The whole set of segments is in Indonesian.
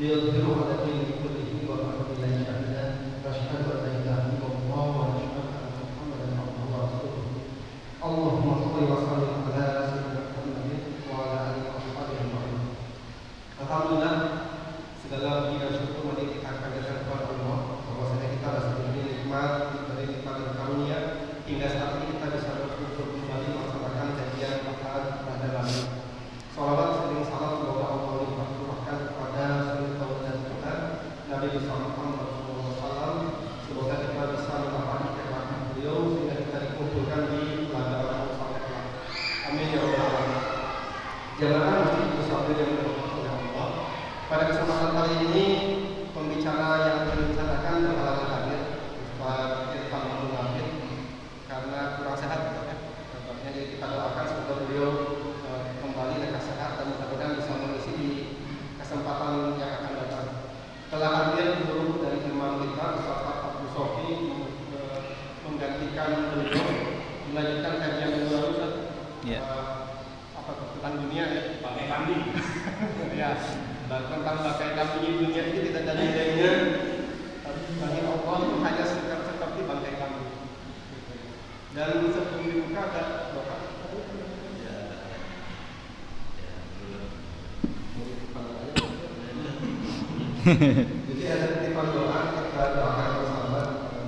ليظهره على الدين كله وكفى بالله شهيدا واشهد ان لا اله الا الله واشهد ان محمدا عبده ورسوله اللهم صل وسلم على سيدنا Muhammad وعلى اله واصحابه اجمعين. Alhamdulillah, segala puji dan syukur mari kita panjatkan kepada Allah bahwasanya kita masih diberi nikmat karunia hingga saat ini kita bisa berkumpul kembali melaksanakan kajian akad pada lalu. Salawat sering salam semoga Allah limpahkan kepada suri tauhid kita Nabi Muhammad SAW. Semoga kita bisa mendapatkan kebaikan beliau sehingga kita dikumpulkan di ladang sampai kelak. Amin ya rabbal alamin. Jamaah masjid Musafir yang dirahmati oleh Allah. Pada kesempatan kali ini pembicara yang direncanakan berhalangan hadir, Ustaz Irfan Abdul Hafid, karena kurang sehat ya. Jadi kita doakan semoga beliau kembali dengan sehat dan mudah-mudahan bisa mengisi di kesempatan yang akan datang. Telah hadir guru dari imam kita Ustaz Abdul Sofi menggantikan beliau melanjutkan kajian yang baru tentang dunia ya, pakai kambing. Ya, tentang pakai kambing dunia ini tidak ada nilainya. Bagi Allah itu hanya seperti bangkai kambing. Dan sebelum dibuka ada doa. Jadi ada titipan doa, kita doakan bersama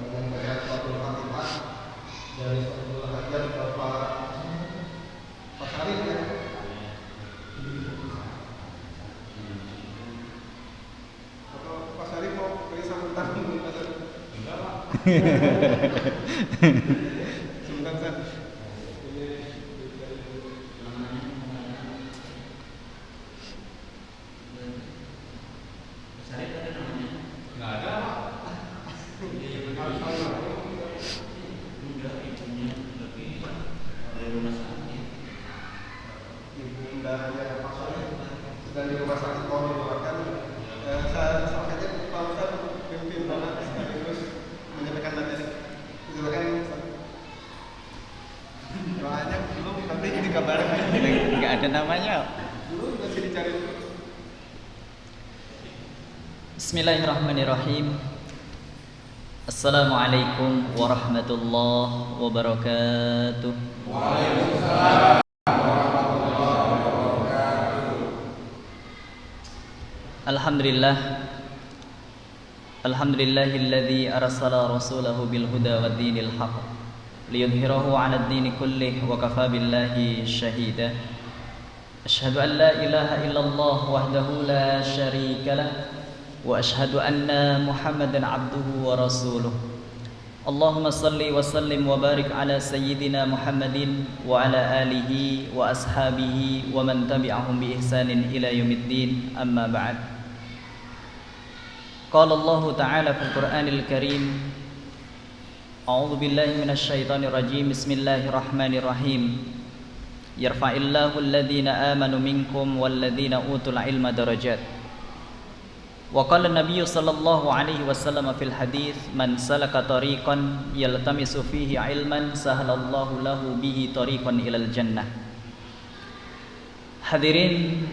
dengan baca suratul Fatihah dari Surah Al-Hajjah Bapak Syarif ya. Atau Pak Syarif mau beri sambutan? Enggak Pak. Sebentar San. Sedang di rumah sakit mau didoakan. Saya saja Pak Ustaz pimpin banget sekaligus menyampaikan materi. Silakan Ustaz. Doanya belum, nanti dikabarin. Enggak ada namanya. Dulu masih dicari. Bismillahirrahmanirrahim. Assalamualaikum warahmatullahi wabarakatuh. Waalaikumsalam. Alhamdulillahilladzi arsala rasulahu bil huda wad dinil haqq liyudhhirahu 'alad dini kullih wa kafaa billahi shahida. Asyhadu an la ilaha illallah wahdahu la syarika lah wa asyhadu anna Muhammadan 'abduhu wa rasuluh. Allahumma salli wa sallim wa barik ala sayyidina Muhammadin wa ala alihi wa ashabihi wa man tabi'ahum bi ihsanin ila yaumiddin, amma ba'd. Qala Allah Ta'ala fil Qur'anil Karim, A'udzu billahi minasy syaithanir rajim. Bismillahirrahmanirrahim. Yarfa'illahu alladhina amanu minkum walladhina utul ilma darajat. Wa qala an-nabiyyu sallallahu alaihi wasallam fil hadits, man salaka tariqan yaltamisu fihi ilman sahalallahu lahu bihi tariqan ilal jannah. Hadirin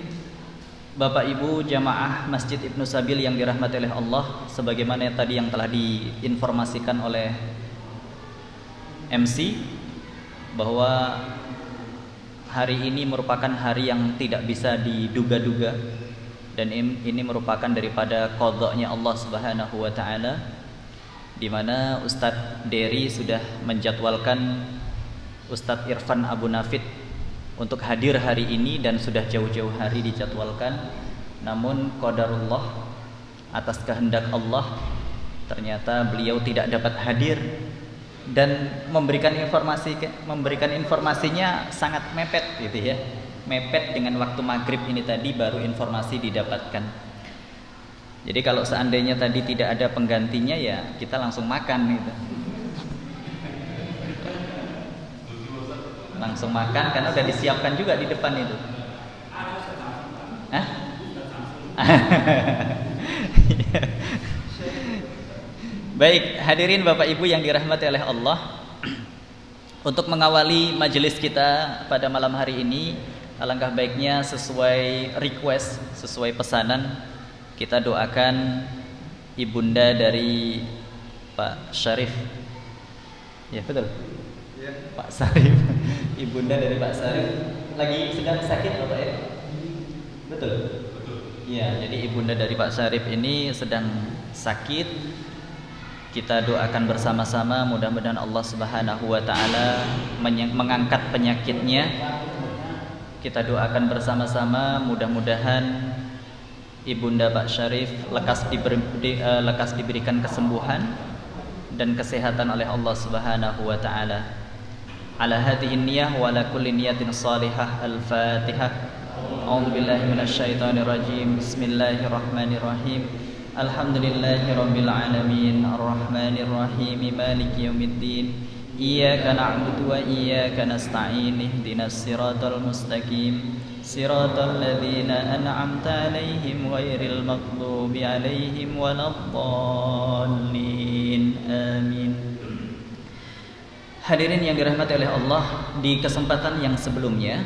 Bapak Ibu jamaah Masjid Ibnu Sabil yang dirahmati oleh Allah, sebagaimana tadi yang telah diinformasikan oleh MC bahwa hari ini merupakan hari yang tidak bisa diduga-duga, dan ini merupakan daripada qadha-nya Allah Subhanahu wa taala, di mana Ustadz Dery sudah menjadwalkan Ustadz Irfan Abu Nafid untuk hadir hari ini dan sudah jauh-jauh hari dijadwalkan. Namun qadarullah, atas kehendak Allah, ternyata beliau tidak dapat hadir dan memberikan informasinya sangat mepet gitu ya. Mepet dengan waktu maghrib ini tadi baru informasi didapatkan. Jadi kalau seandainya tadi tidak ada penggantinya ya kita langsung makan gitu. Langsung makan karena udah disiapkan juga di depan itu. Hah? Baik, hadirin Bapak Ibu yang dirahmati oleh Allah, untuk mengawali majelis kita pada malam hari ini, alangkah baiknya sesuai request, sesuai pesanan, Kita doakan ibunda dari Pak Syarif. Ya betul. Pak Syarif. Ibunda dari Pak Syarif lagi sedang sakit Bapak ya? Betul. Iya, jadi ibunda dari Pak Syarif ini sedang sakit. Kita doakan bersama-sama mudah-mudahan Allah Subhanahu wa taala mengangkat penyakitnya. Kita doakan bersama-sama mudah-mudahan ibunda Pak Syarif lekas diberikan kesembuhan dan kesehatan oleh Allah Subhanahu wa taala. Ala hadhihi niyyah wa ala kulli niyatin salihah. Al-Fatihah. A'udzu billahi minasyaitonir rajim. Bismillahirrahmanirrahim. Alhamdulillahirabbil alamin. Arrahmanir rahim. Maliki yaumiddin. Iyyaka na'budu wa iyyaka nasta'in. Ihdinas siratal mustaqim. Siratal ladzina an'amta 'alaihim ghairil maghdubi 'alaihim waladdallin. Amin. Hadirin yang dirahmati oleh Allah, di kesempatan yang sebelumnya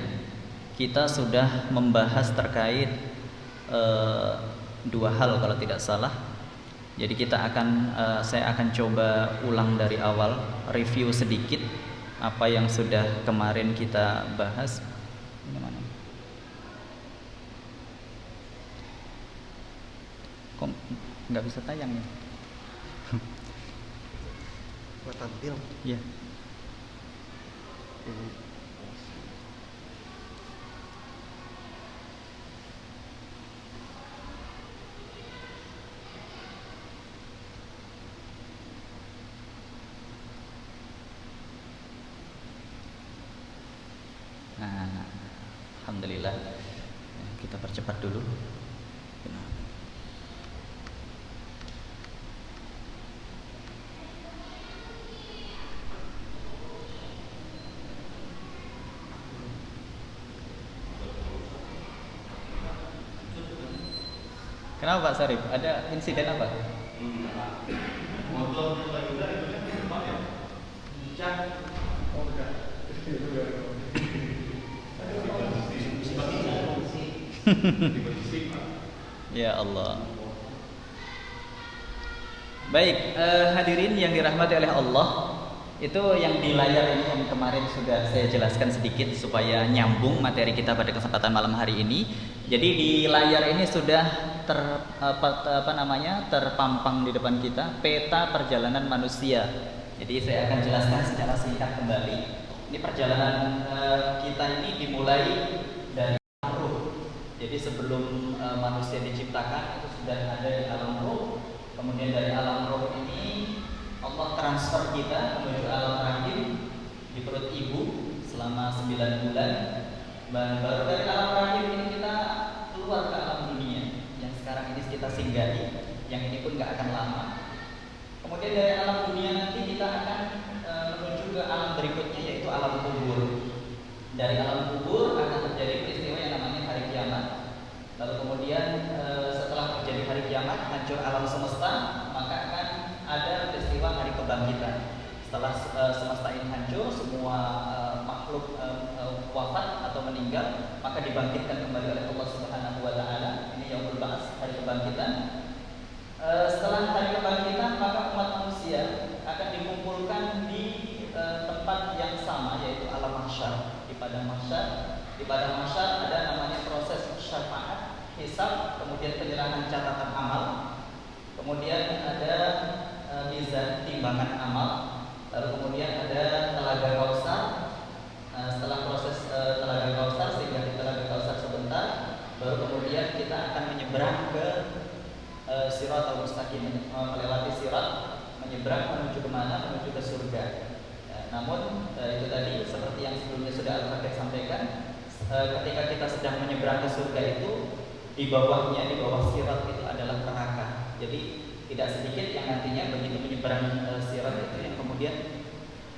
kita sudah membahas terkait dua hal kalau tidak salah. Jadi saya akan coba ulang dari awal, review sedikit apa yang sudah kemarin kita bahas. Ini mana? Kok nggak bisa tayang ya? Buat tampil. Iya. Nah, alhamdulillah. Kita percepat dulu. Kenapa Pak Sarif? Ada insiden apa? Ya Allah. Baik, hadirin yang dirahmati oleh Allah, itu yang di layar ini yang kemarin sudah saya jelaskan sedikit supaya nyambung materi kita pada kesempatan malam hari ini. Jadi di layar ini sudah terpampang di depan kita peta perjalanan manusia. Jadi saya akan jelaskan secara singkat kembali. Ini perjalanan kita ini dimulai dari alam ruh. Jadi sebelum manusia diciptakan itu sudah ada di alam ruh. Kemudian dari alam ruh ini Allah transfer kita menuju alam rahim di perut ibu selama 9 bulan. Dan baru dari alam rahim ini kita keluar ke alam dunia yang sekarang ini kita singgahi. Yang ini pun gak akan lama. Kemudian dari alam dunia nanti kita akan menuju ke alam berikutnya, yaitu alam kubur. Dari alam kubur akan terjadi peristiwa yang namanya hari kiamat. Lalu kemudian setelah terjadi hari kiamat, hancur alam semesta, maka akan ada peristiwa hari kebangkitan. Setelah semesta ini hancur, semua makhluk wafat atau meninggal, maka dibangkitkan kembali oleh Allah Subhanahu wa taala. Ini yaumul ba'ts, hari kebangkitan. Setelah hari kebangkitan, maka umat manusia akan dikumpulkan di tempat yang sama, yaitu alam mahsyar, di padang mahsyar. Di padang mahsyar ada namanya proses syafaat, hisab, kemudian penyerahan catatan amal, kemudian ada mizan, timbangan amal, lalu kemudian ada telaga kausar. Setelah proses telaga kausar, sehingga di telaga kausar sebentar, baru kemudian kita akan menyeberang ke sirat al-mustaqim, melewati sirat, menyeberang menuju kemana? Menuju ke surga. Namun itu tadi seperti yang sebelumnya sudah Al-Fatih sampaikan, ketika kita sedang menyeberang ke surga itu, di bawahnya, di bawah sirat itu adalah neraka. Jadi tidak sedikit yang nantinya begitu menyeberang sirat itu yang kemudian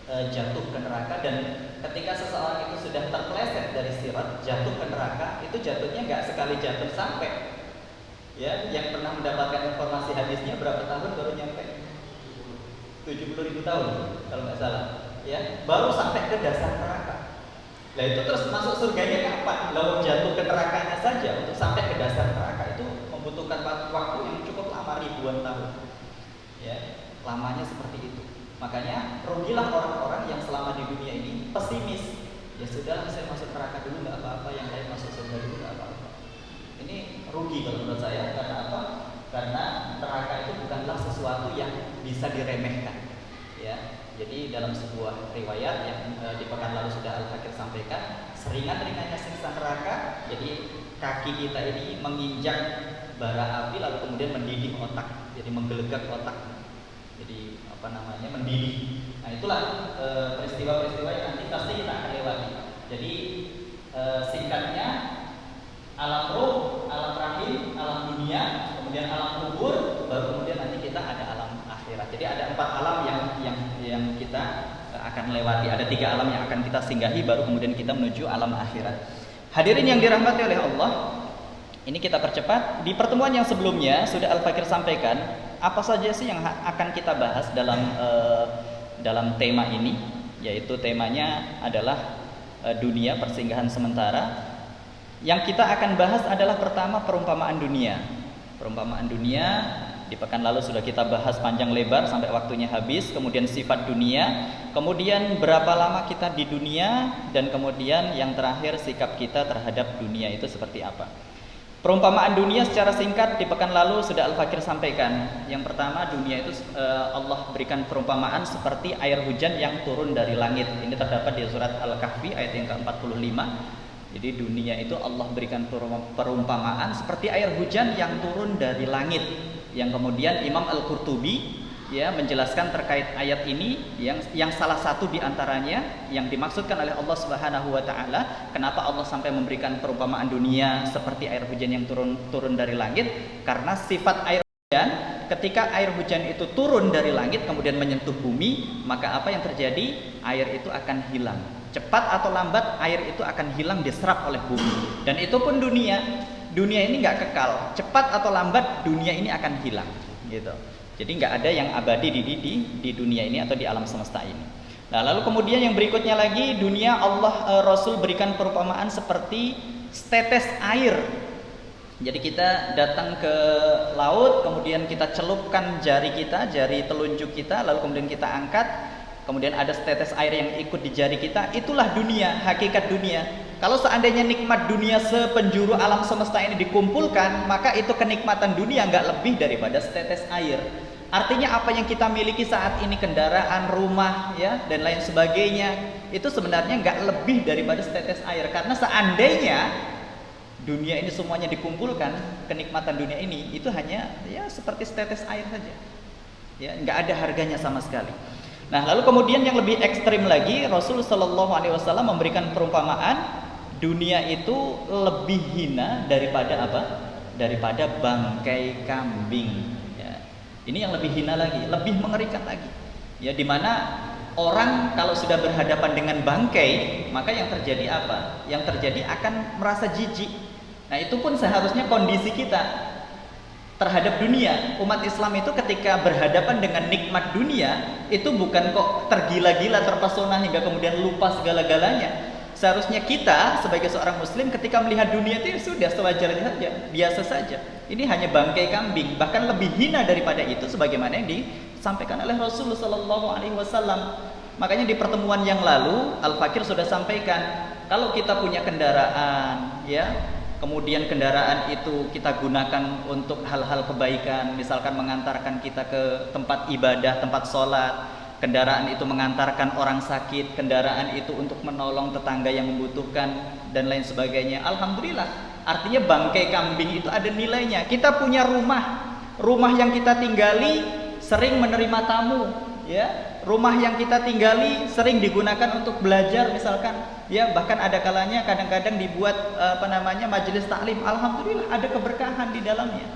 jatuh ke neraka. Dan ketika seseorang itu sudah terpeleset dari sirat, jatuh ke neraka, itu jatuhnya nggak sekali jatuh sampai. Ya, yang pernah mendapatkan informasi hadisnya berapa tahun baru nyampe? 70.000 tahun kalau nggak salah. Ya, baru sampai ke dasar neraka. Nah itu terus masuk surganya kapan? Lalu jatuh ke nerakanya saja untuk sampai ke dasar neraka itu membutuhkan waktu lamanya seperti itu. Makanya rugilah orang-orang yang selama di dunia ini pesimis. Ya sudahlah, saya masuk neraka dulu nggak apa-apa, yang lain masuk surga dulu nggak apa-apa. Ini rugi kalau menurut saya. Karena apa? Karena neraka itu bukanlah sesuatu yang bisa diremehkan. Ya, jadi dalam sebuah riwayat yang di pekan lalu sudah Al-Fakir sampaikan, seringan-ringannya siksa neraka, jadi kaki kita ini menginjak bara api lalu kemudian mendidih otak, jadi menggelegak otak, jadi mendidih. Nah itulah peristiwa-peristiwa yang nanti pasti kita akan lewati. Jadi singkatnya, alam roh, alam rahim, alam dunia, kemudian alam kubur, baru kemudian nanti kita ada alam akhirat. Jadi ada 4 alam yang kita akan lewati. Ada 3 alam yang akan kita singgahi, baru kemudian kita menuju alam akhirat. Hadirin yang dirahmati oleh Allah, ini kita percepat. Di pertemuan yang sebelumnya sudah Al-Fakir sampaikan apa saja sih yang akan kita bahas dalam tema ini, yaitu temanya adalah dunia, persinggahan sementara. Yang kita akan bahas adalah pertama perumpamaan dunia. Perumpamaan dunia di pekan lalu sudah kita bahas panjang lebar sampai waktunya habis. Kemudian sifat dunia, kemudian berapa lama kita di dunia, dan kemudian yang terakhir sikap kita terhadap dunia itu seperti apa. Perumpamaan dunia secara singkat di pekan lalu sudah Al-Fakir sampaikan. Yang pertama, dunia itu Allah berikan perumpamaan seperti air hujan yang turun dari langit. Ini terdapat di surat Al-Kahfi ayat yang ke-45. Jadi dunia itu Allah berikan perumpamaan seperti air hujan yang turun dari langit. Yang kemudian Imam Al-Qurtubi menjelaskan terkait ayat ini yang salah satu diantaranya yang dimaksudkan oleh Allah Subhanahu Wa Taala, kenapa Allah sampai memberikan perumpamaan dunia seperti air hujan yang turun dari langit, karena sifat air hujan, ketika air hujan itu turun dari langit kemudian menyentuh bumi, maka apa yang terjadi? Air itu akan hilang. Cepat atau lambat air itu akan hilang, diserap oleh bumi. Dan itu pun dunia ini nggak kekal. Cepat atau lambat dunia ini akan hilang, gitu. Jadi nggak ada yang abadi di dunia ini atau di alam semesta ini. Nah, lalu kemudian yang berikutnya lagi, dunia Allah Rasul berikan perumpamaan seperti setetes air. Jadi kita datang ke laut, kemudian kita celupkan jari telunjuk kita, lalu kemudian kita angkat, kemudian ada setetes air yang ikut di jari kita. Itulah dunia, hakikat dunia. Kalau seandainya nikmat dunia sepenjuru alam semesta ini dikumpulkan, maka itu kenikmatan dunia nggak lebih daripada setetes air. Artinya apa yang kita miliki saat ini, kendaraan, rumah, dan lain sebagainya, itu sebenarnya nggak lebih daripada setetes air. Karena seandainya dunia ini semuanya dikumpulkan, kenikmatan dunia ini itu hanya seperti setetes air saja. Nggak ada harganya sama sekali. Nah, lalu kemudian yang lebih ekstrim lagi, Rasul Shallallahu Alaihi Wasallam memberikan perumpamaan dunia itu lebih hina daripada apa? Daripada bangkai kambing. Ini yang lebih hina lagi, lebih mengerikan lagi. Di mana orang kalau sudah berhadapan dengan bangkai, maka yang terjadi apa? Yang terjadi akan merasa jijik. Nah, itu pun seharusnya kondisi kita terhadap dunia. Umat Islam itu ketika berhadapan dengan nikmat dunia, itu bukan kok tergila-gila, terpesona hingga kemudian lupa segala-galanya. Seharusnya kita sebagai seorang muslim ketika melihat dunia itu sudah sewajarnya saja, biasa saja. Ini hanya bangkai kambing, bahkan lebih hina daripada itu sebagaimana yang disampaikan oleh Rasulullah SAW. Makanya di pertemuan yang lalu Al-Fakir sudah sampaikan, kalau kita punya kendaraan, kemudian kendaraan itu kita gunakan untuk hal-hal kebaikan, misalkan mengantarkan kita ke tempat ibadah, tempat sholat, kendaraan itu mengantarkan orang sakit, kendaraan itu untuk menolong tetangga yang membutuhkan, dan lain sebagainya. Alhamdulillah, artinya bangkai kambing itu ada nilainya. Kita punya rumah yang kita tinggali sering menerima tamu, rumah yang kita tinggali sering digunakan untuk belajar misalkan, bahkan ada kalanya kadang-kadang dibuat majelis taklim. Alhamdulillah ada keberkahan di dalamnya,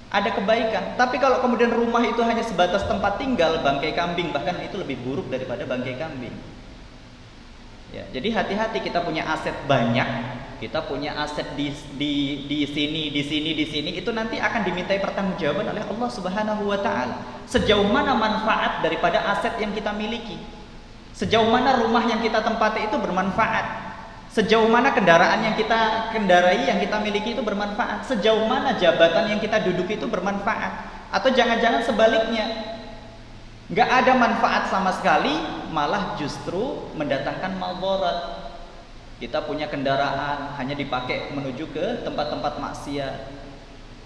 ada kebaikan. Tapi kalau kemudian rumah itu hanya sebatas tempat tinggal, bangkai kambing, bahkan itu lebih buruk daripada bangkai kambing. Jadi hati-hati, kita punya aset banyak, kita punya aset di sini, itu nanti akan dimintai pertanggungjawaban oleh Allah Subhanahu Wa Taala. Sejauh mana manfaat daripada aset yang kita miliki? Sejauh mana rumah yang kita tempati itu bermanfaat? Sejauh mana kendaraan yang kita kendarai, yang kita miliki itu bermanfaat? Sejauh mana jabatan yang kita duduki itu bermanfaat? Atau jangan-jangan sebaliknya, Nggak ada manfaat sama sekali, malah justru mendatangkan maldharat. Kita punya kendaraan hanya dipakai menuju ke tempat-tempat maksiat.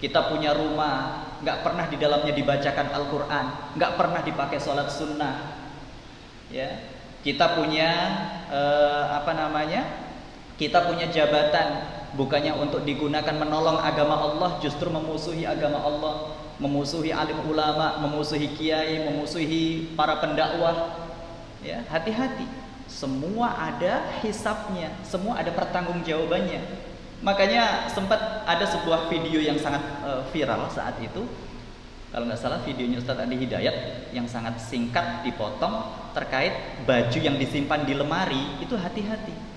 Kita punya rumah, nggak pernah di dalamnya dibacakan Al-Quran, nggak pernah dipakai sholat sunnah. Ya, kita punya Kita punya jabatan, bukannya untuk digunakan menolong agama Allah, justru memusuhi agama Allah, memusuhi alim ulama, memusuhi kiai, memusuhi para pendakwah. Ya, hati-hati. Semua ada hisabnya, semua ada pertanggungjawabannya. Makanya sempat ada sebuah video yang sangat viral saat itu. Kalau nggak salah videonya Ustadz Adi Hidayat yang sangat singkat dipotong terkait baju yang disimpan di lemari. Itu hati-hati.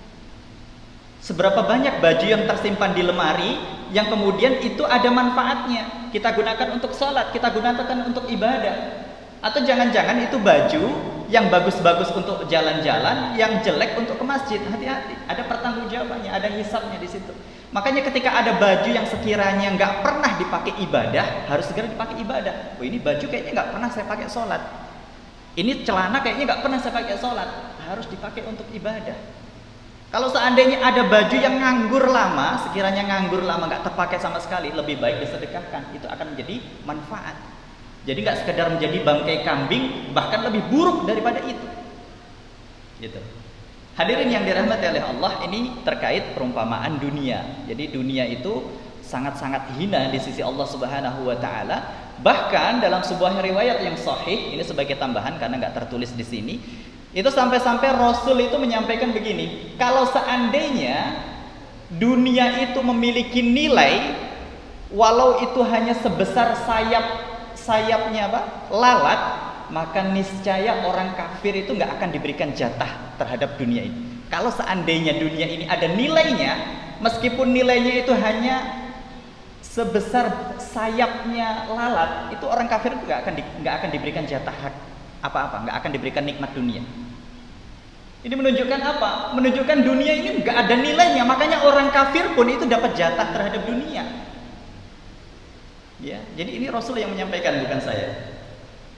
Seberapa banyak baju yang tersimpan di lemari yang kemudian itu ada manfaatnya, kita gunakan untuk sholat, kita gunakan untuk ibadah. Atau jangan-jangan itu baju yang bagus-bagus untuk jalan-jalan, yang jelek untuk ke masjid. Hati-hati, ada pertanggungjawabannya, ada hisabnya di situ. Makanya ketika ada baju yang sekiranya nggak pernah dipakai ibadah, harus segera dipakai ibadah. Oh, ini baju kayaknya nggak pernah saya pakai sholat. Ini celana kayaknya nggak pernah saya pakai sholat, harus dipakai untuk ibadah. Kalau seandainya ada baju yang nganggur lama, sekiranya nganggur lama nggak terpakai sama sekali, lebih baik disedekahkan. Itu akan menjadi manfaat. Jadi nggak sekedar menjadi bangkai kambing, bahkan lebih buruk daripada itu. Gitu. Hadirin yang dirahmati oleh Allah, ini terkait perumpamaan dunia. Jadi dunia itu sangat-sangat hina di sisi Allah Subhanahu wa taala. Bahkan dalam sebuah riwayat yang sahih, ini sebagai tambahan karena nggak tertulis di sini, itu sampai-sampai Rasul itu menyampaikan begini, kalau seandainya dunia itu memiliki nilai, walau itu hanya sebesar sayapnya lalat, maka niscaya orang kafir itu nggak akan diberikan jatah terhadap dunia ini. Kalau seandainya dunia ini ada nilainya, meskipun nilainya itu hanya sebesar sayapnya lalat, itu orang kafir itu nggak akan diberikan jatah hak apa-apa, nggak akan diberikan nikmat dunia. Ini menunjukkan apa? Menunjukkan dunia ini nggak ada nilainya, makanya orang kafir pun itu dapat jatah terhadap dunia. Ya, jadi ini Rasul yang menyampaikan, bukan saya.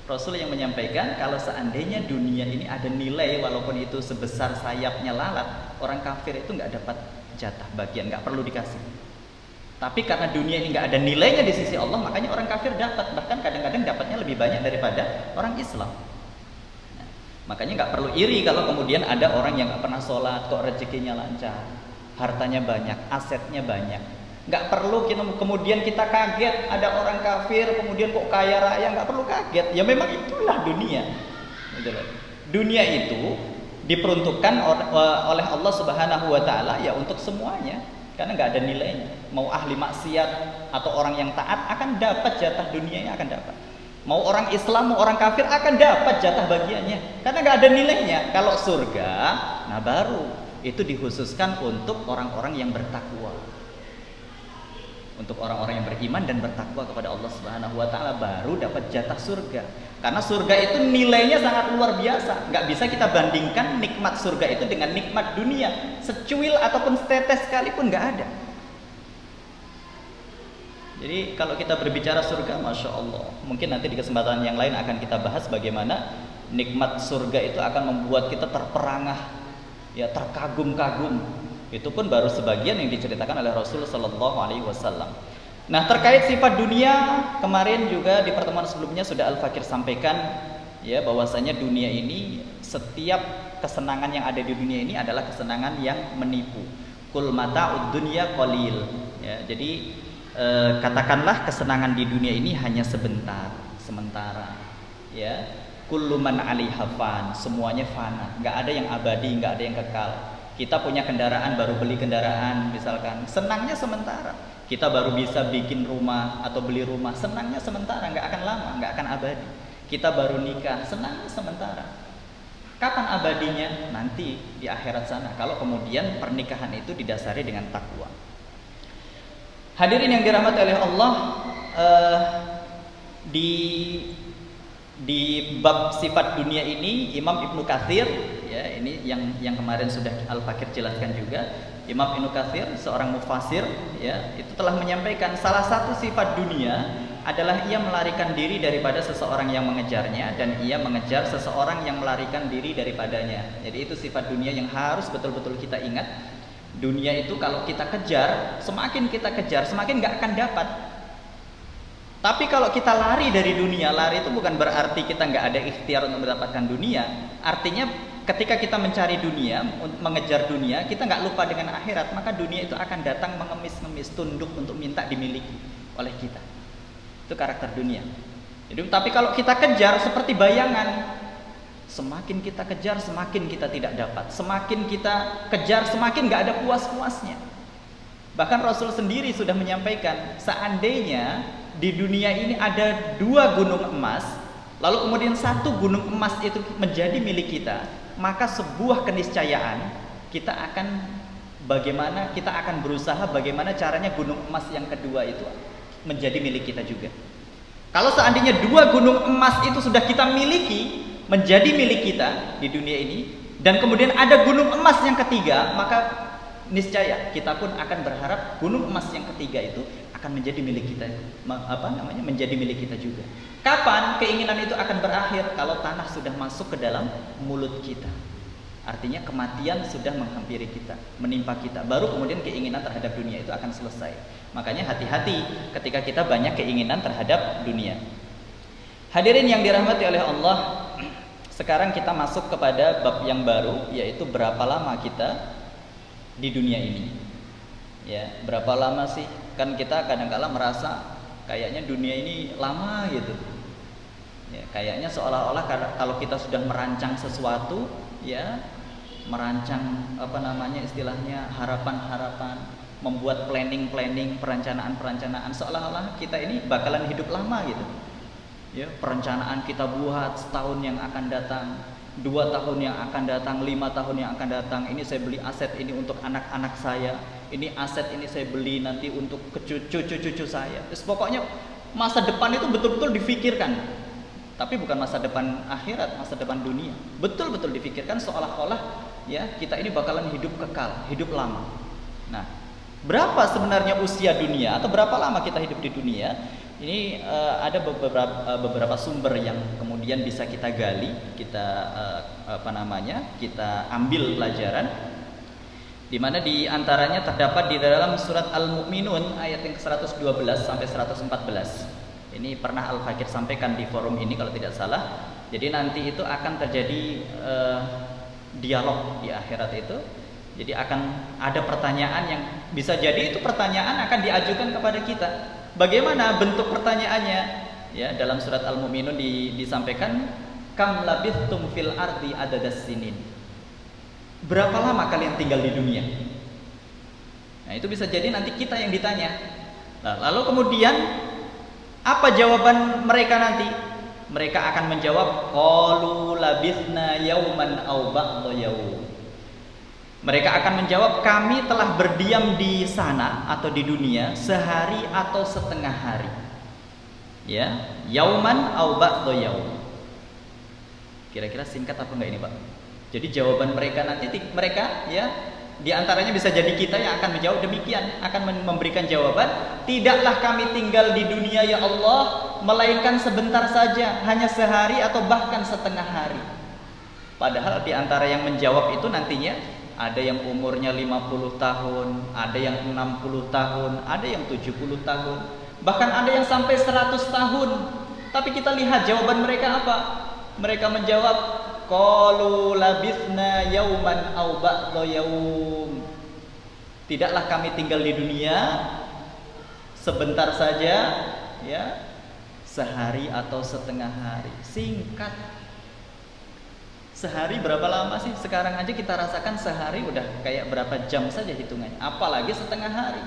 Rasul yang menyampaikan kalau seandainya dunia ini ada nilai, walaupun itu sebesar sayapnya lalat, orang kafir itu nggak dapat jatah bagian, nggak perlu dikasih. Tapi karena dunia ini nggak ada nilainya di sisi Allah, makanya orang kafir dapat, bahkan kadang-kadang dapatnya lebih banyak daripada orang Islam. Makanya nggak perlu iri kalau kemudian ada orang yang nggak pernah sholat, kok rezekinya lancar, hartanya banyak, asetnya banyak. Nggak perlu kemudian kita kaget ada orang kafir kemudian kok kaya raya, nggak perlu kaget. Ya memang itulah dunia. Dunia itu diperuntukkan oleh Allah Subhanahu Wa Taala ya untuk semuanya, karena nggak ada nilainya. Mau ahli maksiat atau orang yang taat akan dapat jatah dunianya, akan dapat. Mau orang Islam, mau orang kafir akan dapat jatah bagiannya, karena nggak ada nilainya. Kalau surga, nah baru itu dikhususkan untuk orang-orang yang bertakwa, untuk orang-orang yang beriman dan bertakwa kepada Allah Subhanahu Wa Taala, baru dapat jatah surga. Karena surga itu nilainya sangat luar biasa, nggak bisa kita bandingkan nikmat surga itu dengan nikmat dunia. Secuil ataupun setetes sekalipun nggak ada. Jadi kalau kita berbicara surga, Masya Allah, mungkin nanti di kesempatan yang lain akan kita bahas bagaimana nikmat surga itu akan membuat kita terperangah, ya terkagum-kagum. Itu pun baru sebagian yang diceritakan oleh Rasulullah Sallallahu Alaihi Wasallam. Nah, terkait sifat dunia, kemarin juga di pertemuan sebelumnya sudah Al-Fakir sampaikan, ya bahwasanya dunia ini, setiap kesenangan yang ada di dunia ini adalah kesenangan yang menipu. Kul mata'ud dunya qalil. Ya, jadi katakanlah kesenangan di dunia ini hanya sementara, ya. Kullu man 'alaiha fan, semuanya fana, nggak ada yang abadi, nggak ada yang kekal. Kita punya kendaraan, baru beli kendaraan misalkan, senangnya sementara. Kita baru bisa bikin rumah atau beli rumah, senangnya sementara, nggak akan lama, nggak akan abadi. Kita baru nikah, senangnya sementara. Kapan abadinya? Nanti di akhirat sana, kalau kemudian pernikahan itu didasari dengan takwa. Hadirin yang dirahmati oleh Allah, di bab sifat dunia ini Imam Ibnu Katsir, ya ini yang kemarin sudah Al-Fakir jelaskan juga, Imam Ibnu Katsir seorang mufassir, ya itu telah menyampaikan salah satu sifat dunia adalah ia melarikan diri daripada seseorang yang mengejarnya, dan ia mengejar seseorang yang melarikan diri daripadanya. Jadi itu sifat dunia yang harus betul-betul kita ingat. Dunia itu kalau kita kejar, semakin kita kejar, semakin gak akan dapat. Tapi kalau kita lari dari dunia, lari itu bukan berarti kita gak ada ikhtiar untuk mendapatkan dunia. Artinya ketika kita mencari dunia, mengejar dunia, kita gak lupa dengan akhirat, maka dunia itu akan datang mengemis-ngemis, tunduk untuk minta dimiliki oleh kita. Itu karakter dunia. Jadi, tapi kalau kita kejar seperti bayangan, semakin kita kejar semakin kita tidak dapat, semakin kita kejar semakin gak ada puas-puasnya. Bahkan Rasul sendiri sudah menyampaikan, seandainya di dunia ini ada 2 gunung emas, lalu kemudian 1 gunung emas itu menjadi milik kita, maka sebuah keniscayaan kita akan berusaha bagaimana caranya gunung emas yang kedua itu menjadi milik kita juga. Kalau seandainya 2 gunung emas itu sudah kita miliki, menjadi milik kita di dunia ini, dan kemudian ada gunung emas yang ketiga, maka niscaya kita pun akan berharap gunung emas yang ketiga itu akan menjadi milik kita, menjadi milik kita juga. Kapan keinginan itu akan berakhir? Kalau tanah sudah masuk ke dalam mulut kita. Artinya kematian sudah menghampiri kita, menimpa kita, baru kemudian keinginan terhadap dunia itu akan selesai. Makanya hati-hati ketika kita banyak keinginan terhadap dunia. Hadirin yang dirahmati oleh Allah, sekarang kita masuk kepada bab yang baru, yaitu berapa lama kita di dunia ini. Ya, berapa lama sih? Kan kita kadang-kala merasa kayaknya dunia ini lama gitu. Ya, kayaknya seolah-olah kalau kita sudah merancang sesuatu, ya, merancang istilahnya harapan-harapan, membuat planning, perencanaan, seolah-olah kita ini bakalan hidup lama gitu. Ya, perencanaan kita buat setahun yang akan datang, 2 tahun yang akan datang, 5 tahun yang akan datang. Ini saya beli aset ini untuk anak-anak saya, ini aset ini saya beli nanti untuk cucu-cucu saya. Terus pokoknya masa depan itu betul-betul difikirkan. Tapi bukan masa depan akhirat, masa depan dunia. Betul-betul difikirkan seolah-olah ya kita ini bakalan hidup kekal, hidup lama. Nah, berapa sebenarnya usia dunia atau berapa lama kita hidup di dunia? Ini ada beberapa sumber yang kemudian bisa kita gali, kita kita ambil pelajaran. Di mana di antaranya terdapat di dalam surat Al-Mu'minun ayat yang ke-112 sampai 114. Ini pernah Al-Fakir sampaikan di forum ini kalau tidak salah. Jadi nanti itu akan terjadi dialog di akhirat itu. Jadi akan ada pertanyaan yang bisa jadi itu pertanyaan akan diajukan kepada kita. Bagaimana bentuk pertanyaannya? Ya, dalam surat Al-Mu'minun disampaikan, kam labithtum fil ardi adadas sinin. Berapa lama kalian tinggal di dunia? Nah, itu bisa jadi nanti kita yang ditanya. Nah, lalu kemudian apa jawaban mereka nanti? Mereka akan menjawab, qalu labithna yauman aw ba'dha yaum. Mereka akan menjawab, kami telah berdiam di sana atau di dunia sehari atau setengah hari. Ya, yauman aw ba'dha yaum. Kira-kira singkat apa enggak ini, Pak? Jadi jawaban mereka nanti mereka ya di antaranya bisa jadi kita yang akan menjawab demikian, akan memberikan jawaban, tidaklah kami tinggal di dunia ya Allah melainkan sebentar saja, hanya sehari atau bahkan setengah hari. Padahal di antara yang menjawab itu nantinya ada yang umurnya 50 tahun, ada yang 60 tahun, ada yang 70 tahun, bahkan ada yang sampai 100 tahun. Tapi kita lihat jawaban mereka apa? Mereka menjawab, qalu labithna yauman aw ba'dha yaum. Tidaklah kami tinggal di dunia sebentar saja, ya, sehari atau setengah hari. Singkat. Sehari berapa lama sih? Sekarang aja kita rasakan sehari udah kayak berapa jam saja hitungannya, apalagi setengah hari.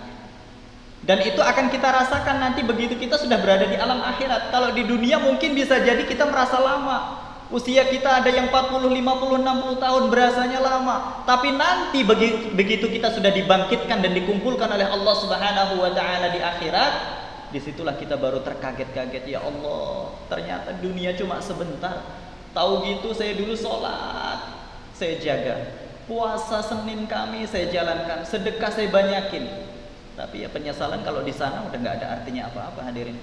Dan itu akan kita rasakan nanti begitu kita sudah berada di alam akhirat. Kalau di dunia mungkin bisa jadi kita merasa lama. Usia kita ada yang 40, 50, 60 tahun berasanya lama. Tapi nanti begitu kita sudah dibangkitkan dan dikumpulkan oleh Allah Subhanahu wa taala di akhirat, disitulah kita baru terkaget-kaget, ya Allah, ternyata dunia cuma sebentar. Tahu gitu saya dulu sholat saya jaga, puasa Senin Kamis saya jalankan, sedekah saya banyakin. Tapi ya penyesalan kalau di sana udah nggak ada artinya apa-apa, hadirin.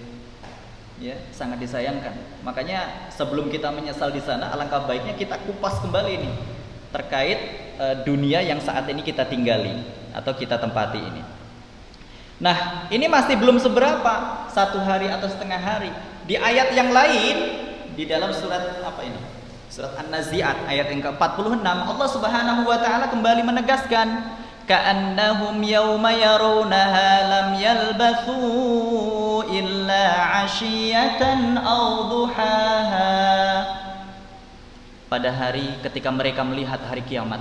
Ya, sangat disayangkan. Makanya sebelum kita menyesal di sana, alangkah baiknya kita kupas kembali nih terkait dunia yang saat ini kita tinggali atau kita tempati ini. Nah, ini masih belum seberapa, 1 hari atau setengah hari. Di ayat yang lain di dalam surat apa ini? Surat An-Nazi'at ayat yang ke-46, Allah Subhanahu wa taala kembali menegaskan, ka'annahum yawma yarawnaha lam yalbathu illa 'ashiyatan aw duhaha. Pada hari ketika mereka melihat hari kiamat.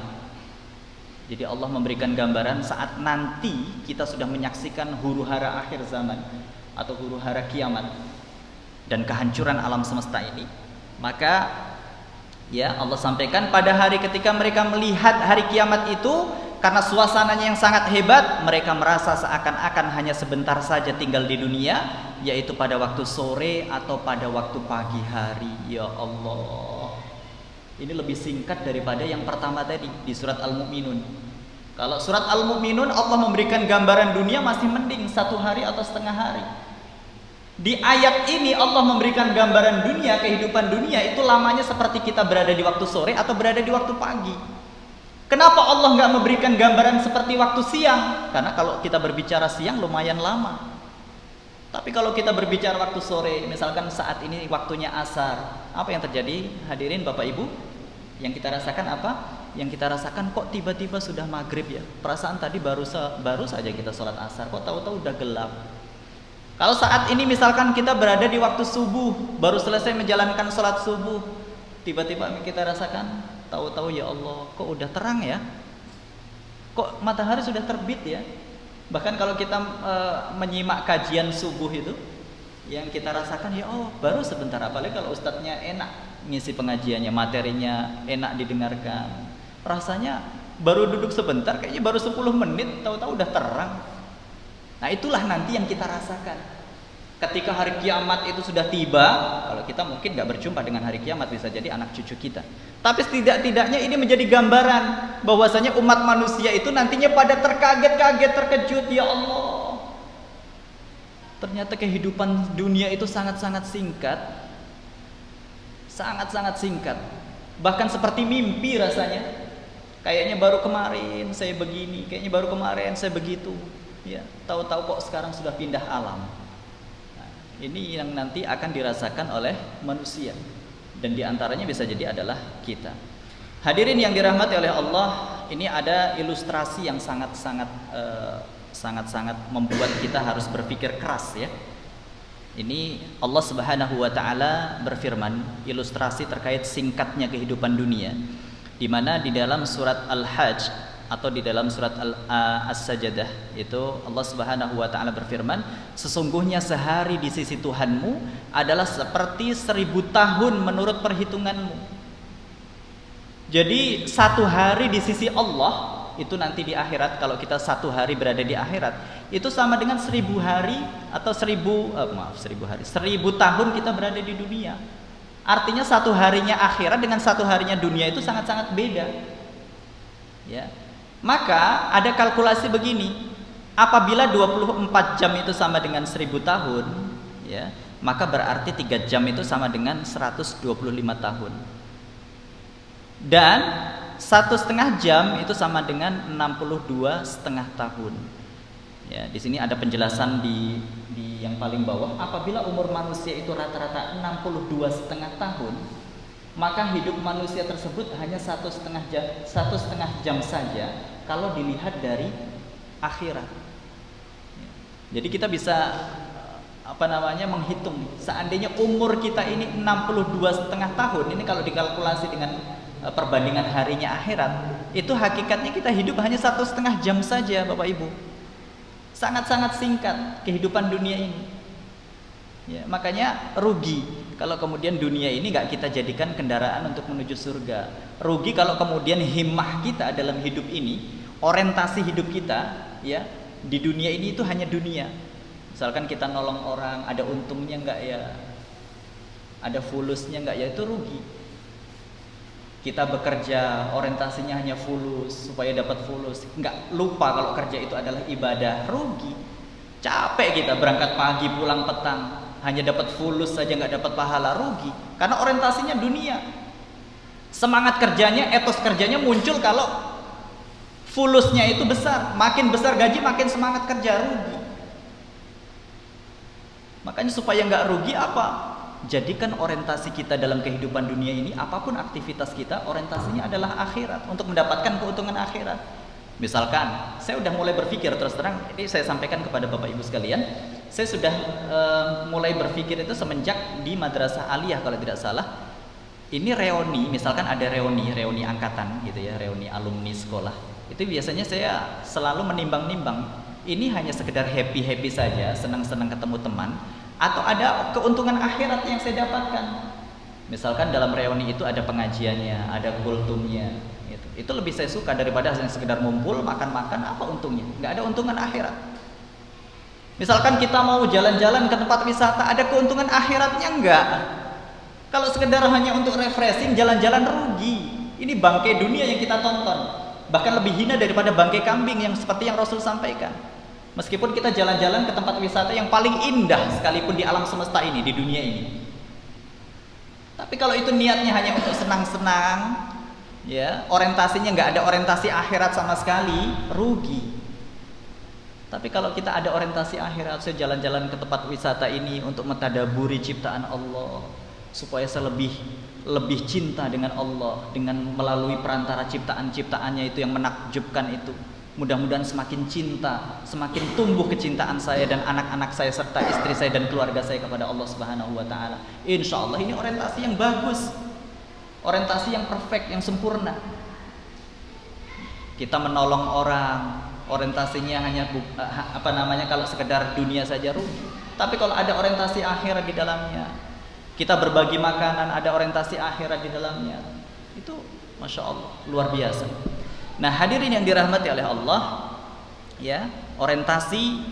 Jadi Allah memberikan gambaran saat nanti kita sudah menyaksikan huru-hara akhir zaman atau huru-hara kiamat dan kehancuran alam semesta ini. Maka ya Allah sampaikan pada hari ketika mereka melihat hari kiamat itu, karena suasananya yang sangat hebat, mereka merasa seakan-akan hanya sebentar saja tinggal di dunia, yaitu pada waktu sore atau pada waktu pagi hari. Ya Allah, ini lebih singkat daripada yang pertama tadi di surat Al-Mu'minun. Kalau surat Al-Mu'minun Allah memberikan gambaran dunia masih mending 1 hari atau setengah hari. Di ayat ini Allah memberikan gambaran dunia, kehidupan dunia itu lamanya seperti kita berada di waktu sore atau berada di waktu pagi. Kenapa Allah nggak memberikan gambaran seperti waktu siang? Karena kalau kita berbicara siang lumayan lama. Tapi kalau kita berbicara waktu sore, misalkan saat ini waktunya asar, apa yang terjadi? Hadirin Bapak Ibu, yang kita rasakan apa? Yang kita rasakan kok tiba-tiba sudah maghrib ya. Perasaan tadi baru saja kita sholat asar, kok tahu-tahu udah gelap. Kalau saat ini misalkan kita berada di waktu subuh, baru selesai menjalankan sholat subuh, tiba-tiba kita rasakan, tahu-tahu ya Allah, kok udah terang ya? Kok matahari sudah terbit ya? Bahkan kalau kita menyimak kajian subuh itu, yang kita rasakan ya oh baru sebentar, apalagi kalau ustadznya enak ngisi pengajiannya, materinya enak didengarkan, rasanya baru duduk sebentar, kayaknya baru 10 menit, tahu-tahu udah terang. Nah itulah nanti yang kita rasakan ketika hari kiamat itu sudah tiba. Kalau kita mungkin gak berjumpa dengan hari kiamat, bisa jadi anak cucu kita, tapi setidak-tidaknya ini menjadi gambaran bahwasanya umat manusia itu nantinya pada terkaget-kaget, terkejut. Ya Allah, ternyata kehidupan dunia itu sangat-sangat singkat, sangat-sangat singkat, bahkan seperti mimpi rasanya. Kayaknya baru kemarin saya begini, kayaknya baru kemarin saya begitu, ya tahu-tahu kok sekarang sudah pindah alam. Nah, ini yang nanti akan dirasakan oleh manusia, dan diantaranya bisa jadi adalah kita. Hadirin yang dirahmati oleh Allah, ini ada ilustrasi yang sangat-sangat membuat kita harus berpikir keras ya. Ini Allah Subhanahu wa taala berfirman, ilustrasi terkait singkatnya kehidupan dunia, di mana di dalam surat Al-Hajj atau di dalam surat As-Sajdah itu Allah Subhanahu wa taala berfirman, sesungguhnya sehari di sisi Tuhanmu adalah seperti 1000 tahun menurut perhitunganmu. Jadi 1 hari di sisi Allah itu nanti di akhirat, kalau kita 1 hari berada di akhirat, itu sama dengan 1000 hari atau 1000 tahun kita berada di dunia. Artinya 1 harinya akhirat dengan 1 harinya dunia itu sangat-sangat beda. Ya. Maka ada kalkulasi begini, apabila 24 jam itu sama dengan 1000 tahun, ya, maka berarti 3 jam itu sama dengan 125 tahun. Dan 1,5 jam itu sama dengan 62,5 tahun. Ya, di sini ada penjelasan di yang paling bawah, apabila umur manusia itu rata-rata 62,5 tahun, maka hidup manusia tersebut hanya 1,5 jam saja kalau dilihat dari akhirat. Jadi kita bisa menghitung, seandainya umur kita ini 62,5 tahun, ini kalau dikalkulasi dengan perbandingan harinya akhirat, itu hakikatnya kita hidup hanya 1,5 jam saja, Bapak Ibu. Sangat-sangat singkat kehidupan dunia ini. Ya, makanya rugi kalau kemudian dunia ini gak kita jadikan kendaraan untuk menuju surga. Rugi kalau kemudian himmah kita dalam hidup ini, orientasi hidup kita ya di dunia ini itu hanya dunia. Misalkan kita nolong orang, ada untungnya enggak ya, ada fulusnya enggak ya, itu rugi. Kita bekerja orientasinya hanya fulus, supaya dapat fulus, enggak lupa kalau kerja itu adalah ibadah, rugi. Capek kita berangkat pagi pulang petang, hanya dapat fulus saja nggak dapat pahala, rugi. Karena orientasinya dunia. Semangat kerjanya, etos kerjanya muncul kalau fulusnya itu besar. Makin besar gaji, makin semangat kerja, rugi. Makanya supaya nggak rugi apa? Jadikan orientasi kita dalam kehidupan dunia ini, apapun aktivitas kita, orientasinya adalah akhirat, untuk mendapatkan keuntungan akhirat. Misalkan, saya sudah mulai berpikir, terus terang, ini saya sampaikan kepada Bapak Ibu sekalian, saya sudah mulai berpikir itu semenjak di Madrasah Aliyah kalau tidak salah. Ini reuni, misalkan ada reuni angkatan gitu ya, reuni alumni sekolah. Itu biasanya saya selalu menimbang-nimbang, ini hanya sekedar happy-happy saja, senang-senang ketemu teman, atau ada keuntungan akhirat yang saya dapatkan. Misalkan dalam reuni itu ada pengajiannya, ada kultumnya, gitu. Itu lebih saya suka daripada yang sekedar ngumpul makan-makan. Apa untungnya? Nggak ada untungan akhirat. Misalkan kita mau jalan-jalan ke tempat wisata, ada keuntungan akhiratnya enggak? Kalau sekedar hanya untuk refreshing, jalan-jalan, rugi. Ini bangkai dunia yang kita tonton, bahkan lebih hina daripada bangkai kambing yang seperti yang Rasul sampaikan. Meskipun kita jalan-jalan ke tempat wisata yang paling indah sekalipun di alam semesta ini, di dunia ini. Tapi kalau itu niatnya hanya untuk senang-senang, ya, orientasinya nggak ada orientasi akhirat sama sekali, rugi. Tapi kalau kita ada orientasi akhirat, saya jalan-jalan ke tempat wisata ini untuk mentadaburi ciptaan Allah, supaya saya lebih cinta dengan Allah, dengan melalui perantara ciptaan-ciptaannya itu yang menakjubkan itu. Mudah-mudahan semakin cinta, semakin tumbuh kecintaan saya dan anak-anak saya serta istri saya dan keluarga saya kepada Allah Subhanahu wa taala. Insyaallah ini orientasi yang bagus. Orientasi yang perfect, yang sempurna. Kita menolong orang, orientasinya hanya kalau sekedar dunia saja, rugi. Tapi kalau ada orientasi akhirat di dalamnya, kita berbagi makanan, ada orientasi akhirat di dalamnya, itu Masya Allah, luar biasa. Nah, hadirin yang dirahmati oleh Allah, ya, orientasi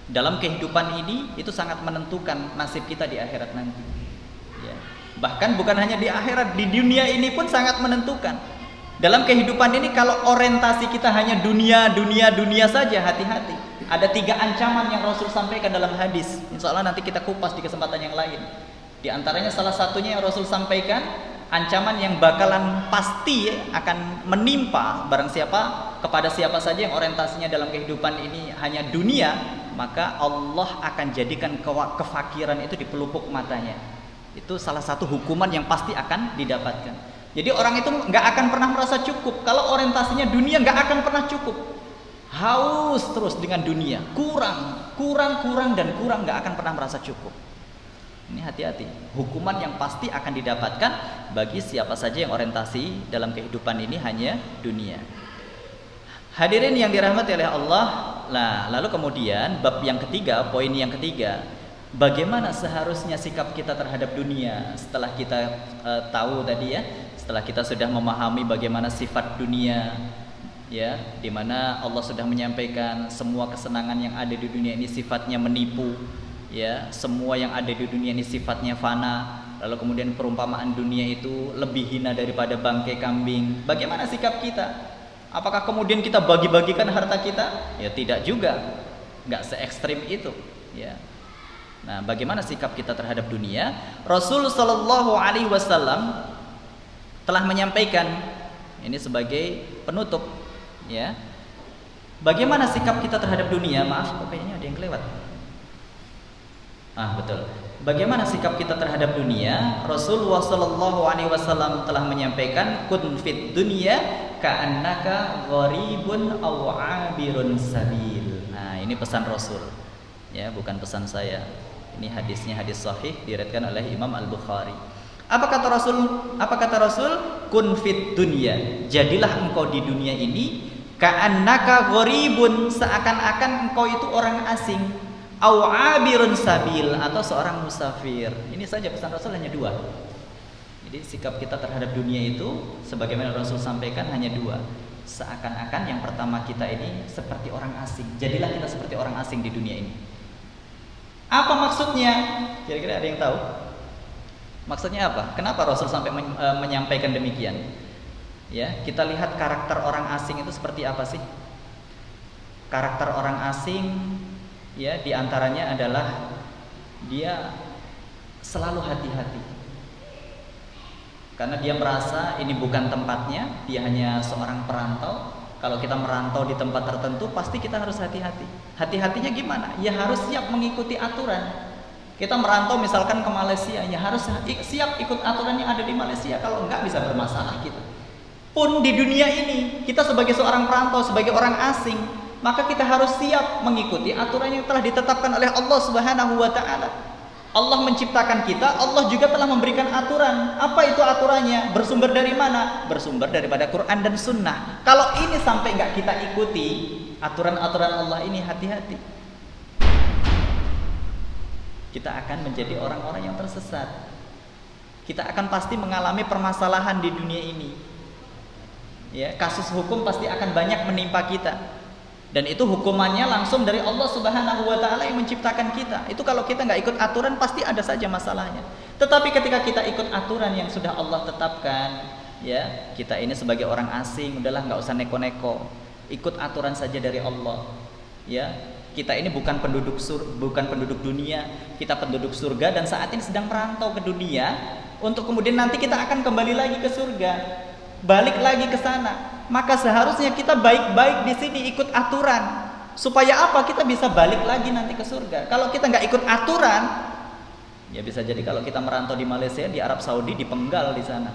dalam kehidupan ini itu sangat menentukan nasib kita di akhirat nanti. Ya. Bahkan bukan hanya di akhirat, di dunia ini pun sangat menentukan. Dalam kehidupan ini kalau orientasi kita hanya dunia saja, hati-hati. Ada 3 ancaman yang Rasul sampaikan dalam hadis. Insya Allah nanti kita kupas di kesempatan yang lain. Di antaranya salah satunya yang Rasul sampaikan, ancaman yang bakalan pasti akan menimpa kepada siapa saja yang orientasinya dalam kehidupan ini hanya dunia, maka Allah akan jadikan kefakiran itu di pelupuk matanya. Itu salah satu hukuman yang pasti akan didapatkan. Jadi orang itu nggak akan pernah merasa cukup. Kalau orientasinya dunia, nggak akan pernah cukup. Haus terus dengan dunia, kurang, nggak akan pernah merasa cukup. Ini hati-hati, hukuman yang pasti akan didapatkan bagi siapa saja yang orientasi dalam kehidupan ini hanya dunia. Hadirin yang dirahmati oleh Allah, lalu kemudian bab yang ketiga, poin yang ketiga, bagaimana seharusnya sikap kita terhadap dunia setelah kita tahu tadi ya, setelah kita sudah memahami bagaimana sifat dunia, ya, di mana Allah sudah menyampaikan semua kesenangan yang ada di dunia ini sifatnya menipu. Ya, semua yang ada di dunia ini sifatnya fana. Lalu kemudian perumpamaan dunia itu lebih hina daripada bangkai kambing. Bagaimana sikap kita? Apakah kemudian kita bagi-bagikan harta kita? Ya tidak juga, nggak se-ekstrim itu. Ya. Nah, bagaimana sikap kita terhadap dunia? Rasul Shallallahu Alaihi Wasallam telah menyampaikan ini sebagai penutup. Ya, bagaimana sikap kita terhadap dunia? Maaf, kayaknya ada yang kelewat. Betul. Bagaimana sikap kita terhadap dunia? Rasulullah Shallallahu Alaihi Wasallam telah menyampaikan, kun fit dunya ka'annaka gharibun aw 'abirun sabil. Nah, ini pesan Rasul. Ya, bukan pesan saya. Ini hadisnya hadis sahih diriwayatkan oleh Imam Al-Bukhari. Apa kata Rasul? Kun fit dunya. Jadilah engkau di dunia ini ka'annaka gharibun, seakan-akan engkau itu orang asing. Au abirun sabil, atau seorang musafir. Ini saja pesan Rasul hanya 2. Jadi sikap kita terhadap dunia itu sebagaimana Rasul sampaikan hanya 2. Seakan-akan yang pertama kita ini seperti orang asing. Jadilah kita seperti orang asing di dunia ini. Apa maksudnya? Kira-kira ada yang tahu? Maksudnya apa? Kenapa Rasul sampai menyampaikan demikian? Ya, kita lihat karakter orang asing itu seperti apa sih? Karakter orang asing, ya, diantaranya adalah dia selalu hati-hati. Karena dia merasa ini bukan tempatnya, dia hanya seorang perantau. Kalau kita merantau di tempat tertentu, pasti kita harus hati-hati. Hati-hatinya gimana? Ya harus siap mengikuti aturan. Kita merantau misalkan ke Malaysia, ya harus siap ikut aturan yang ada di Malaysia. Kalau enggak bisa bermasalah kita. Pun di dunia ini, kita sebagai seorang perantau, sebagai orang asing, maka kita harus siap mengikuti aturan yang telah ditetapkan oleh Allah Subhanahu wa taala. Allah menciptakan kita, Allah juga telah memberikan aturan. Apa itu aturannya? Bersumber dari mana? Bersumber daripada Quran dan Sunnah. Kalau ini sampai nggak kita ikuti aturan-aturan Allah ini, hati-hati. Kita akan menjadi orang-orang yang tersesat. Kita akan pasti mengalami permasalahan di dunia ini. Ya, kasus hukum pasti akan banyak menimpa kita. Dan itu hukumannya langsung dari Allah Subhanahu wa taala yang menciptakan kita. Itu kalau kita nggak ikut aturan pasti ada saja masalahnya. Tetapi ketika kita ikut aturan yang sudah Allah tetapkan, ya, kita ini sebagai orang asing, udahlah nggak usah neko-neko. Ikut aturan saja dari Allah. Ya, kita ini bukan penduduk dunia, kita penduduk surga dan saat ini sedang merantau ke dunia untuk kemudian nanti kita akan kembali lagi ke surga. Balik lagi ke sana. Maka seharusnya kita baik-baik di sini ikut aturan. Supaya apa? Kita bisa balik lagi nanti ke surga. Kalau kita nggak ikut aturan, ya bisa jadi kalau kita merantau di Malaysia, di Arab Saudi, dipenggal di sana.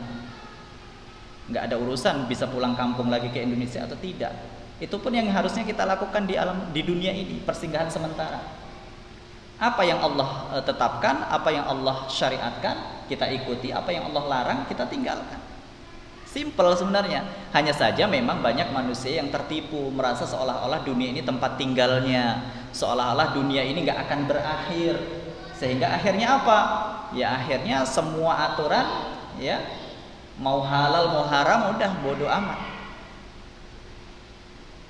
Nggak ada urusan bisa pulang kampung lagi ke Indonesia atau tidak. Itu pun yang harusnya kita lakukan di dunia ini, persinggahan sementara. Apa yang Allah tetapkan, apa yang Allah syariatkan, kita ikuti. Apa yang Allah larang, kita tinggalkan. Simple sebenarnya. Hanya saja memang banyak manusia yang tertipu, merasa seolah-olah dunia ini tempat tinggalnya, seolah-olah dunia ini nggak akan berakhir. Sehingga akhirnya apa? Ya akhirnya semua aturan, ya mau halal mau haram udah bodo amat.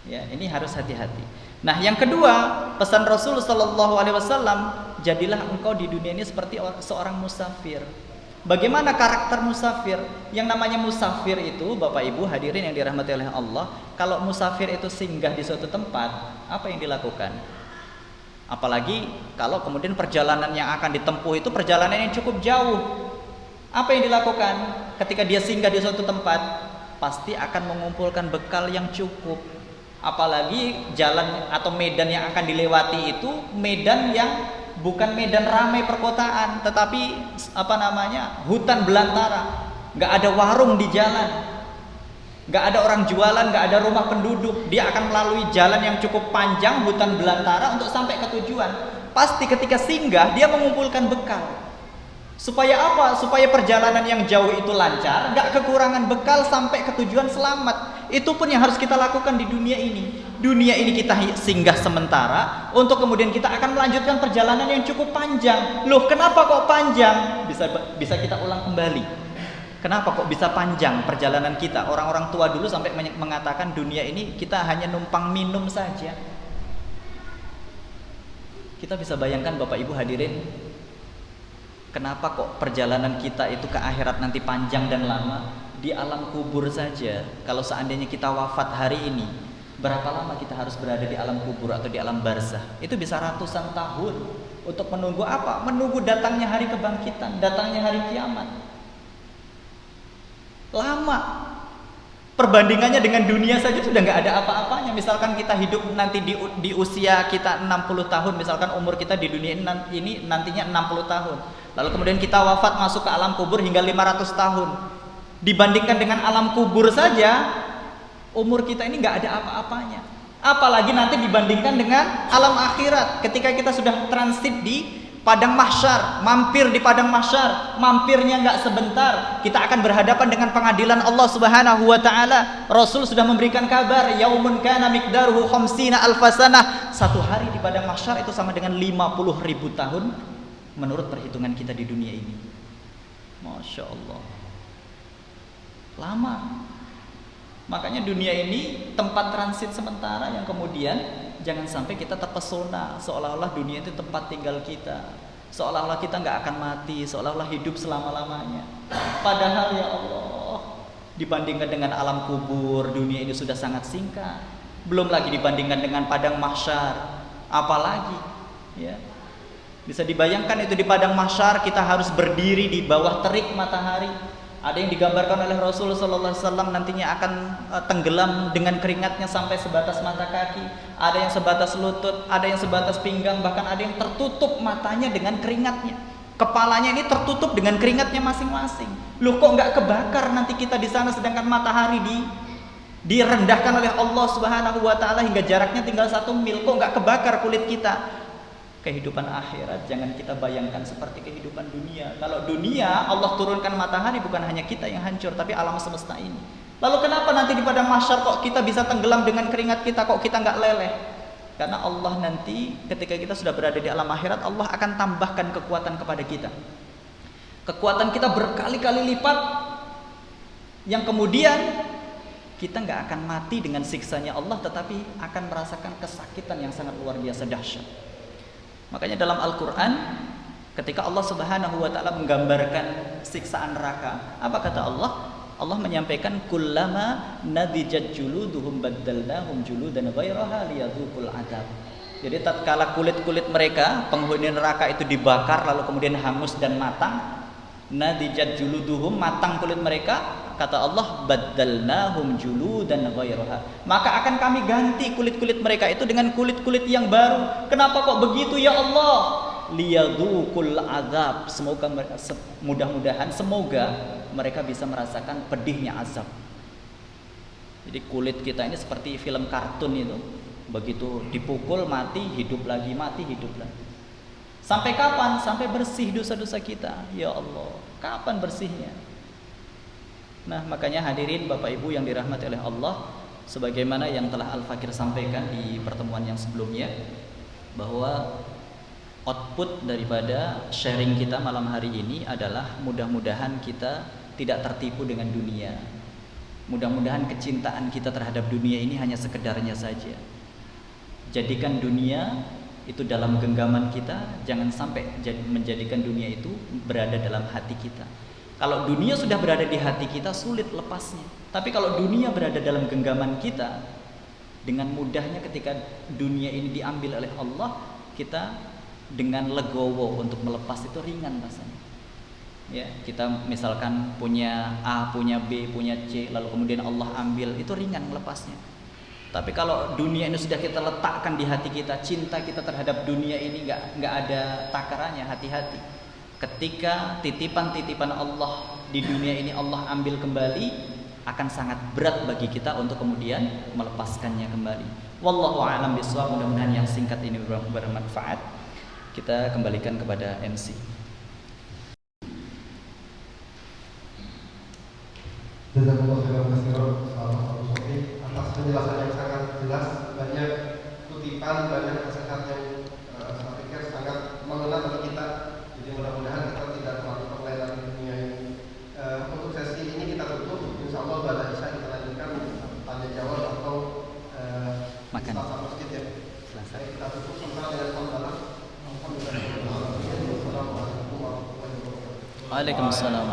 Ya ini harus hati-hati. Nah yang kedua, pesan Rasul Shallallahu Alaihi Wasallam, jadilah engkau di dunia ini seperti seorang musafir. Bagaimana karakter musafir? Yang namanya musafir itu, Bapak Ibu hadirin yang dirahmati oleh Allah, kalau musafir itu singgah di suatu tempat, apa yang dilakukan? Apalagi kalau kemudian perjalanan yang akan ditempuh itu perjalanan yang cukup jauh. Apa yang dilakukan? Ketika dia singgah di suatu tempat, pasti akan mengumpulkan bekal yang cukup. Apalagi jalan atau medan yang akan dilewati itu medan yang bukan medan ramai perkotaan, tetapi hutan belantara. Nggak ada warung di jalan, nggak ada orang jualan, nggak ada rumah penduduk. Dia akan melalui jalan yang cukup panjang, hutan belantara untuk sampai ke tujuan. Pasti ketika singgah dia mengumpulkan bekal. Supaya apa? Supaya perjalanan yang jauh itu lancar, nggak kekurangan bekal sampai ke tujuan selamat. Itu pun yang harus kita lakukan di dunia ini. Dunia ini kita singgah sementara untuk kemudian kita akan melanjutkan perjalanan yang cukup panjang. Loh, kenapa kok panjang? Bisa kita ulang kembali. Kenapa kok bisa panjang perjalanan kita? Orang-orang tua dulu sampai mengatakan dunia ini kita hanya numpang minum saja. Kita bisa bayangkan Bapak Ibu hadirin, kenapa kok perjalanan kita itu ke akhirat nanti panjang dan lama? Di alam kubur saja, kalau seandainya kita wafat hari ini, berapa lama kita harus berada di alam kubur atau di alam barzah? Itu bisa ratusan tahun untuk menunggu apa? Menunggu datangnya hari kebangkitan, datangnya hari kiamat. Lama. Perbandingannya dengan dunia saja sudah nggak ada apa-apanya. Misalkan kita hidup nanti di usia kita 60 tahun, misalkan umur kita di dunia ini nantinya 60 tahun. Lalu kemudian kita wafat masuk ke alam kubur hingga 500 tahun. Dibandingkan dengan alam kubur saja, umur kita ini nggak ada apa-apanya. Apalagi nanti dibandingkan dengan alam akhirat. Ketika kita sudah transit di padang mahsyar, mampir di padang mahsyar, mampirnya nggak sebentar, kita akan berhadapan dengan pengadilan Allah Subhanahu wa taala. Rasul sudah memberikan kabar, yaumun kana miqdaruhu khamsina alfasanah. Satu hari di padang mahsyar itu sama dengan 50.000 tahun menurut perhitungan kita di dunia ini. Masya Allah, lama. Makanya dunia ini tempat transit sementara yang kemudian jangan sampai kita terpesona seolah-olah dunia itu tempat tinggal kita, seolah-olah kita nggak akan mati, seolah-olah hidup selama-lamanya. Padahal ya Allah, dibandingkan dengan alam kubur, dunia ini sudah sangat singkat. Belum lagi dibandingkan dengan padang mahsyar, apalagi ya. Bisa dibayangkan itu di padang mahsyar kita harus berdiri di bawah terik matahari. Ada yang digambarkan oleh Rasulullah SAW nantinya akan tenggelam dengan keringatnya sampai sebatas mata kaki. Ada yang sebatas lutut, ada yang sebatas pinggang, bahkan ada yang tertutup matanya dengan keringatnya. Kepalanya ini tertutup dengan keringatnya masing-masing. Loh, kok nggak kebakar nanti kita di sana, sedangkan matahari direndahkan oleh Allah Subhanahu wa taala hingga jaraknya tinggal 1 mil, kok nggak kebakar kulit kita? Kehidupan akhirat jangan kita bayangkan seperti kehidupan dunia. Kalau dunia Allah turunkan matahari, bukan hanya kita yang hancur, tapi alam semesta ini. Lalu kenapa nanti di padang mahsyar kok kita bisa tenggelam dengan keringat kita, kok kita nggak leleh? Karena Allah nanti ketika kita sudah berada di alam akhirat, Allah akan tambahkan kekuatan kepada kita. Kekuatan kita berkali-kali lipat, yang kemudian kita nggak akan mati dengan siksanya Allah, tetapi akan merasakan kesakitan yang sangat luar biasa dahsyat. Makanya dalam Al-Quran ketika Allah Subhanahu wa ta'ala menggambarkan siksaan neraka, apa kata Allah? Allah menyampaikan kullama nadijat juluduhum baddalnahum juludan ghairaha liyadzuqul adzab. Jadi tatkala kulit-kulit mereka penghuni neraka itu dibakar lalu kemudian hangus dan matang, nadijat juluduhum, matang kulit mereka, kata Allah baddalnahum juludan ghairaha, maka akan kami ganti kulit-kulit mereka itu dengan kulit-kulit yang baru. Kenapa kok begitu ya Allah? Liyadzuqul azab, semoga mudah-mudahan semoga mereka bisa merasakan pedihnya azab. Jadi kulit kita ini seperti film kartun itu, begitu dipukul mati, hidup lagi, mati, hidup lagi. Sampai kapan? Sampai bersih dosa-dosa kita. Ya Allah, kapan bersihnya? Nah, makanya hadirin Bapak Ibu yang dirahmati oleh Allah, sebagaimana yang telah Al-Fakir sampaikan di pertemuan yang sebelumnya, bahwa output daripada sharing kita malam hari ini adalah mudah-mudahan kita tidak tertipu dengan dunia. Mudah-mudahan kecintaan kita terhadap dunia ini hanya sekedarnya saja. Jadikan dunia itu dalam genggaman kita, jangan sampai menjadikan dunia itu berada dalam hati kita. Kalau dunia sudah berada di hati kita, sulit lepasnya. Tapi kalau dunia berada dalam genggaman kita, dengan mudahnya ketika dunia ini diambil oleh Allah, kita dengan legowo untuk melepas itu ringan rasanya. Ya, kita misalkan punya A, punya B, punya C, lalu kemudian Allah ambil, itu ringan melepasnya. Tapi kalau dunia ini sudah kita letakkan di hati kita, cinta kita terhadap dunia ini nggak ada takarannya, hati-hati. Ketika titipan-titipan Allah di dunia ini Allah ambil kembali, akan sangat berat bagi kita untuk kemudian melepaskannya kembali. Wallahu a'lam bishawab. Mudah-mudahan yang singkat ini bermanfaat. Kita kembalikan kepada MC. Jazakumullah khairan katsiran Abu Sofi atas penjelasan yang sangat jelas, banyak kutipan, banyak nasihat yang saya pikir sangat mengena bagi kita. Jadi mudah-mudahan kita tidak terlalu terlena di dunia ini. Untuk sesi ini kita tutup. Insya Allah pada Isya kita lanjutkan tanya jawab atau makan. Masjid ya. Selesai. Kita tutup sementara dengan hamdalah. Waalaikumsalam.